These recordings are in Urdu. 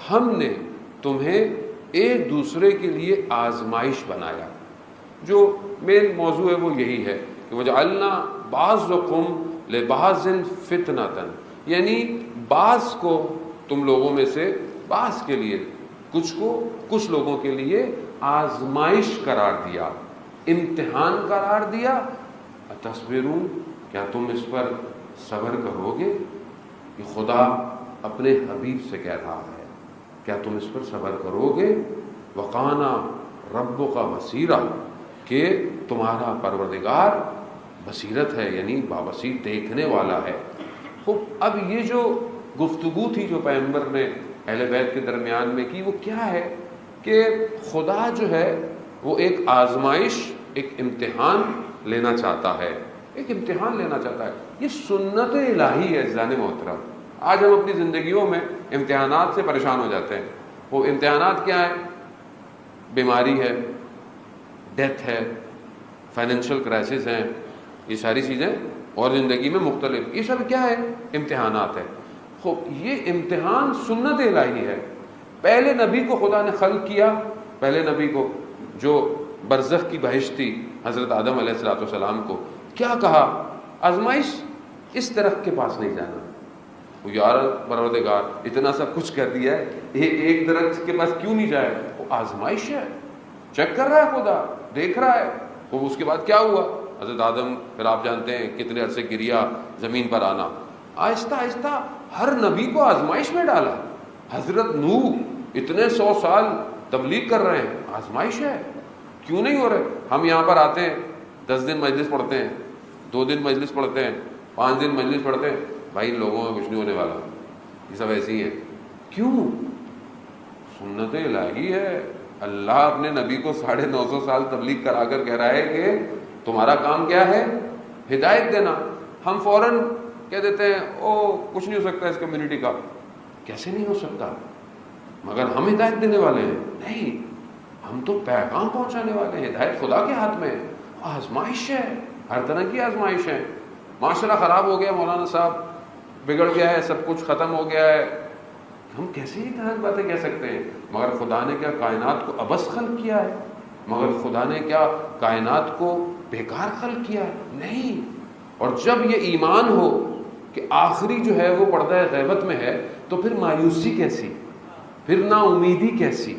ہم نے تمہیں ایک دوسرے کے لیے آزمائش بنایا. جو مین موضوع ہے وہ یہی ہے کہ وجعلنا بعضکم لبعض فتنۃ، یعنی بعض کو تم لوگوں میں سے بعض کے لیے، کچھ کو کچھ لوگوں کے لیے آزمائش قرار دیا، امتحان قرار دیا. اتصبرون، کیا تم اس پر صبر کرو گے؟ یہ خدا اپنے حبیب سے کہہ رہا ہے، کیا تم اس پر صبر کرو گے؟ وَقَانَ رَبُّكَ بَصِيرًا، کہ تمہارا پروردگار بصیرت ہے، یعنی بابصیر دیکھنے والا ہے. خوب، اب یہ جو گفتگو تھی جو پیغمبر نے اہل بیت کے درمیان میں کی، وہ کیا ہے کہ خدا جو ہے وہ ایک آزمائش، ایک امتحان لینا چاہتا ہے، ایک امتحان لینا چاہتا ہے. یہ سنت الہی ہے عزیزان محترم. آج ہم اپنی زندگیوں میں امتحانات سے پریشان ہو جاتے ہیں. وہ امتحانات کیا ہیں؟ بیماری ہے، ڈیتھ ہے، فائنینشیل کرائسس ہیں، یہ ساری چیزیں، اور زندگی میں مختلف، یہ سب کیا ہے؟ امتحانات ہے. خوب، یہ امتحان سنت الہی ہے. پہلے نبی کو خدا نے خلق کیا، پہلے نبی کو جو برزخ کی بہشت تھی، حضرت آدم علیہ السلام کو کیا کہا؟ آزمائش اس درخت کے پاس نہیں جانا. وہ یار پروردگار اتنا سب کچھ کر دیا ہے، ایک درخت کے پاس کیوں نہیں جائے؟ وہ آزمائش ہے، چیک کر رہا ہے خدا، دیکھ رہا ہے. وہ اس کے بعد کیا ہوا؟ حضرت آدم، پھر آپ جانتے ہیں کتنے عرصے گریا، زمین پر آنا. آہستہ آہستہ ہر نبی کو آزمائش میں ڈالا. حضرت نوح اتنے 100 سال تبلیغ کر رہے ہیں، آزمائش ہے. کیوں نہیں ہو رہے؟ ہم یہاں پر آتے ہیں، 10 دن مجلس پڑھتے ہیں، 2 دن مجلس پڑھتے ہیں، 5 دن مجلس پڑھتے ہیں، بھائی ان لوگوں میں کچھ نہیں ہونے والا، یہ سب ایسے ہی ہیں. کیوں؟ سنت الہی ہے. اللہ اپنے نبی کو 950 سال تبلیغ کرا کر کہہ رہا ہے کہ تمہارا کام کیا ہے؟ ہدایت دینا. ہم فوراً کہہ دیتے ہیں او کچھ نہیں ہو سکتا اس کمیونٹی کا. کیسے نہیں ہو سکتا؟ مگر ہم ہدایت دینے والے ہیں؟ نہیں، ہم تو پیغام پہنچانے والے ہیں. ہدایت خدا کے ہاتھ میں ہے. آزمائش ہے، ہر طرح کی آزمائش ہے. معاشرہ خراب ہو گیا، مولانا صاحب بگڑ گیا ہے، سب کچھ ختم ہو گیا ہے. ہم کیسے ہی طرح باتیں کہہ سکتے ہیں؟ مگر خدا نے کیا کائنات کو عبث خلق کیا ہے؟ مگر خدا نے کیا کائنات کو بیکار خلق کیا ہے؟ نہیں. اور جب یہ ایمان ہو کہ آخری جو ہے وہ پردہ غیبت میں ہے، تو پھر مایوسی کیسی، پھر نا امیدی کیسی؟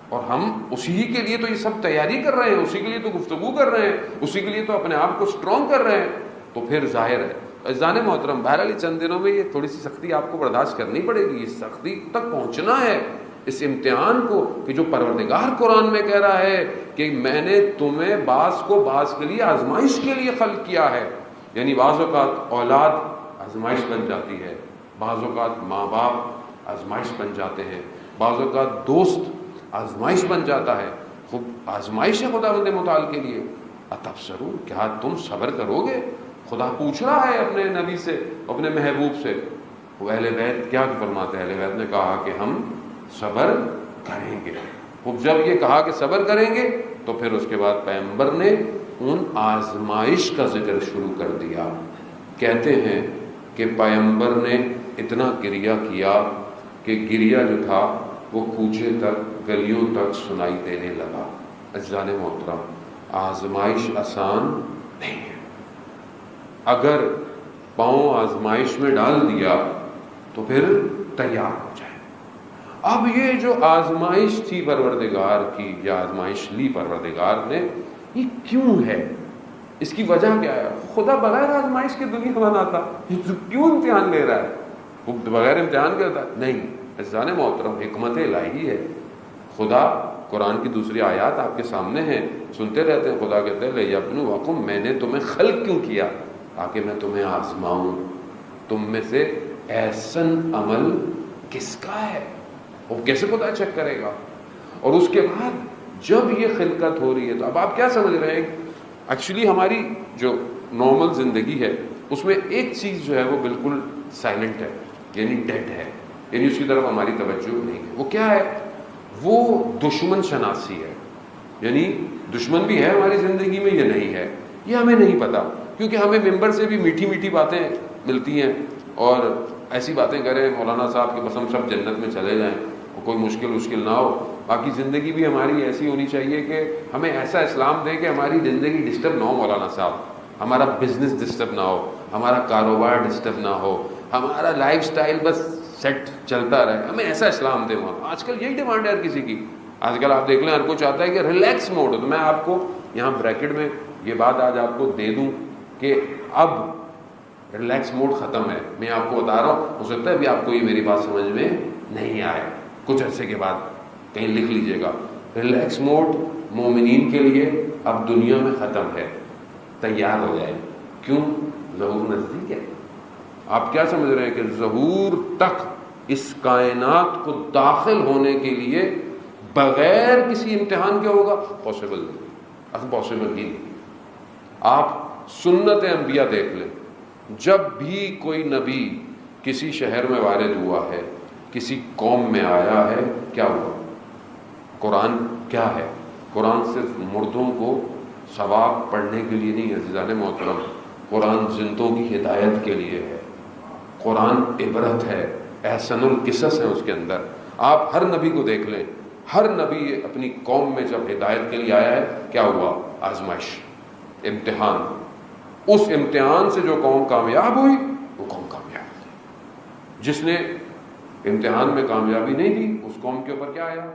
اور ہم اسی کے لیے تو یہ سب تیاری کر رہے ہیں، اسی کے لیے تو گفتگو کر رہے ہیں، اسی کے لیے تو اپنے آپ کو سٹرونگ کر رہے ہیں. تو پھر ظاہر ہے عزیزان محترم، بہرحال چند دنوں میں یہ تھوڑی سی سختی آپ کو برداشت کرنی پڑے گی. اس سختی تک پہنچنا ہے، اس امتحان کو، کہ جو پروردگار قرآن میں کہہ رہا ہے کہ میں نے تمہیں بعض کو بعض کے لیے آزمائش کے لیے خلق کیا ہے. یعنی بعض اوقات اولاد آزمائش بن جاتی ہے، بعض اوقات ماں باپ آزمائش بن جاتے ہیں، بعض اوقات دوست آزمائش بن جاتا ہے. خوب آزمائش ہے خداوند متعال کے لیے. اتبصرون، کیا تم صبر کرو گے؟ خدا پوچھ رہا ہے اپنے نبی سے، اپنے محبوب سے. وہ اہل بیت کیا فرماتے ہیں؟ اہل بیت نے کہا کہ ہم صبر کریں گے. خوب جب یہ کہا کہ صبر کریں گے، تو پھر اس کے بعد پیغمبر نے ان آزمائش کا ذکر شروع کر دیا. کہتے ہیں کہ پیغمبر نے اتنا گریہ کیا کہ گریہ جو تھا وہ کوچے تک، گلیوں تک سنائی دینے لگا. عزیزان محترم، آزمائش آسان نہیں ہے. اگر پاؤں آزمائش میں ڈال دیا تو پھر تیار ہو جائے. اب یہ جو آزمائش تھی پروردگار کی، یا آزمائش لی پروردگار نے، یہ کیوں ہے؟ اس کی وجہ کیا ہے؟ خدا بغیر آزمائش کے دنیا بنا تھا، یہ کیوں امتحان لے رہا ہے؟ وہ بغیر امتحان کرتا ہے؟ نہیں عزیزان محترم، حکمت الہی ہے. خدا قرآن کی دوسری آیات آپ کے سامنے ہیں، سنتے رہتے ہیں. خدا کہتے ہیں لِیَبْلُوَکُم، میں نے تمہیں خلق کیوں کیا؟ تاکہ میں تمہیں آزماؤں، تم میں سے احسن عمل کس کا ہے. وہ کیسے خدا چیک کرے گا؟ اور اس کے بعد جب یہ خلقت ہو رہی ہے، تو اب آپ کیا سمجھ رہے ہیں؟ ایکچولی ہماری جو نارمل زندگی ہے اس میں ایک چیز جو ہے وہ بالکل سائلنٹ ہے، یعنی ڈیڈ ہے، یعنی اس کی طرف ہماری توجہ نہیں ہے. وہ کیا ہے؟ وہ دشمن شناسی ہے. یعنی دشمن بھی ہے ہماری زندگی میں، یہ نہیں ہے، یہ ہمیں نہیں پتا. کیونکہ ہمیں ممبر سے بھی میٹھی میٹھی باتیں ملتی ہیں، اور ایسی باتیں کریں مولانا صاحب کہ بس ہم سب جنت میں چلے جائیں. کوئی مشکل نہ ہو. باقی زندگی بھی ہماری ایسی ہونی چاہیے کہ ہمیں ایسا اسلام دے کہ ہماری زندگی ڈسٹرب نہ ہو مولانا صاحب, ہمارا بزنس ڈسٹرب نہ ہو, ہمارا کاروبار ڈسٹرب نہ ہو, ہمارا لائف سٹائل بس سیٹ چلتا رہے. ہمیں ایسا اسلام دے. وہاں آج کل یہی ڈیمانڈ ہے ہر کسی کی. آج کل آپ دیکھ لیں ہر کوئی چاہتا ہے کہ ریلیکس موڈ ہو. تو میں آپ کو یہاں بریکٹ میں یہ بات آج آپ کو دے دوں کہ اب ریلیکس موڈ ختم ہے. میں آپ کو بتا رہا ہوں, ہو سکتا ہے ابھی آپ کو یہ میری بات سمجھ میں نہیں آئے, کچھ عرصے کے بعد کہیں لکھ لیجئے گا. ریلیکس موڈ مومنین کے لیے اب دنیا میں ختم ہے. تیار ہو جائے. کیوں؟ ظہور نزدیک ہے. آپ کیا سمجھ رہے ہیں کہ ظہور تک اس کائنات کو داخل ہونے کے لیے بغیر کسی امتحان کے ہوگا؟ پاسبل نہیں, پاسبل ہی نہیں. آپ سنت انبیاء دیکھ لیں, جب بھی کوئی نبی کسی شہر میں وارد ہوا ہے, کسی قوم میں آیا ہے, کیا ہوا؟ قرآن کیا ہے؟ قرآن صرف مردوں کو ثواب پڑھنے کے لیے نہیں عزیزان محترم, قرآن زندوں کی ہدایت کے لیے ہے. قرآن عبرت ہے, احسن القصص ہے اس کے اندر. آپ ہر نبی کو دیکھ لیں, ہر نبی اپنی قوم میں جب ہدایت کے لیے آیا ہے, کیا ہوا؟ آزمائش, امتحان. اس امتحان سے جو قوم کامیاب ہوئی وہ قوم کامیاب ہوئی. جس نے امتحان میں کامیابی نہیں دی اس قوم کے اوپر کیا آیا؟